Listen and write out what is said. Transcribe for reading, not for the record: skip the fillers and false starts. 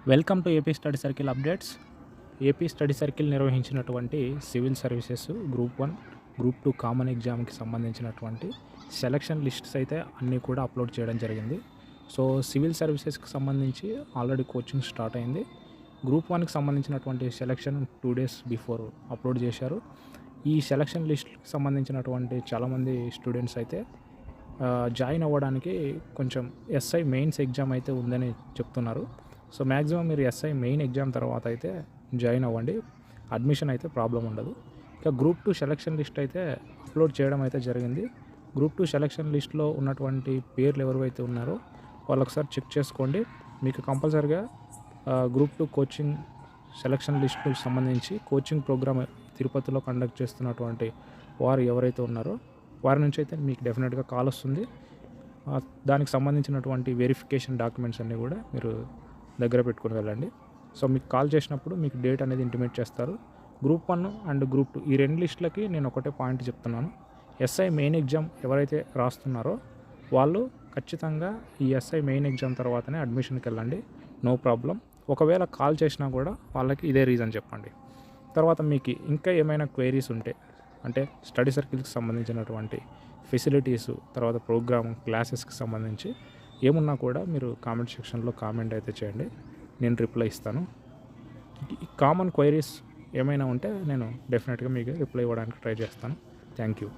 Welcome to AP study circle updates. AP study circle నిర్వహించినటువంటి civil services group 1, group 2 common ఎగ్జామ్కి సంబంధించినటువంటి selection lists అయితే అన్నీ కూడా అప్లోడ్ చేయడం జరిగింది. సో సివిల్ సర్వీసెస్కి సంబంధించి ఆల్రెడీ కోచింగ్ స్టార్ట్ అయింది. గ్రూప్ 1కి సంబంధించినటువంటి సెలక్షన్ 2 days బిఫోర్ అప్లోడ్ చేశారు. ఈ సెలక్షన్ లిస్ట్కి సంబంధించినటువంటి చాలామంది స్టూడెంట్స్ అయితే జాయిన్ అవ్వడానికి కొంచెం ఎస్ఐ మెయిన్స్ ఎగ్జామ్ అయితే ఉందని చెప్తున్నారు. సో మ్యాక్సిమం మీరు ఎస్ఐ మెయిన్ ఎగ్జామ్ తర్వాత అయితే జాయిన్ అవ్వండి, అడ్మిషన్ అయితే ప్రాబ్లం ఉండదు. ఇక గ్రూప్ 2 సెలక్షన్ లిస్ట్ అయితే అప్లోడ్ చేయడం అయితే జరిగింది. గ్రూప్ 2 సెలక్షన్ లిస్ట్లో ఉన్నటువంటి పేర్లు ఎవరైతే ఉన్నారో వాళ్ళు ఒకసారి చెక్ చేసుకోండి. మీకు కంపల్సరిగా గ్రూప్ 2 కోచింగ్ సెలక్షన్ లిస్టుకు సంబంధించి కోచింగ్ ప్రోగ్రామ్ తిరుపతిలో కండక్ట్ చేస్తున్నటువంటి వారు ఎవరైతే ఉన్నారో వారి నుంచి అయితే మీకు డెఫినెట్గా కాల్ వస్తుంది. దానికి సంబంధించినటువంటి వెరిఫికేషన్ డాక్యుమెంట్స్ అన్నీ కూడా మీరు దగ్గర పెట్టుకుని వెళ్ళండి. సో మీకు కాల్ చేసినప్పుడు మీకు డేట్ అనేది ఇంటిమేట్ చేస్తారు. గ్రూప్ 1 అండ్ గ్రూప్ 2 ఈ రెండు లిస్టులకి నేను ఒకటే పాయింట్ చెప్తున్నాను. ఎస్ఐ మెయిన్ ఎగ్జామ్ ఎవరైతే రాస్తున్నారో వాళ్ళు ఖచ్చితంగా ఈ ఎస్ఐ మెయిన్ ఎగ్జామ్ తర్వాతనే అడ్మిషన్కి వెళ్ళండి, నో ప్రాబ్లం. ఒకవేళ కాల్ చేసినా కూడా వాళ్ళకి ఇదే రీజన్ చెప్పండి. తర్వాత మీకు ఇంకా ఏమైనా క్వైరీస్ ఉంటే, అంటే స్టడీ సర్కిల్కి సంబంధించినటువంటి ఫెసిలిటీస్, తర్వాత ప్రోగ్రామ్ క్లాసెస్కి సంబంధించి ఏమున్నా కూడా మీరు కామెంట్ సెక్షన్లో కామెంట్ అయితే చేయండి, నేను రిప్లై ఇస్తాను. కామన్ క్వైరీస్ ఏమైనా ఉంటే నేను డెఫినెట్గా మీకు రిప్లై ఇవ్వడానికి ట్రై చేస్తాను. Thank you.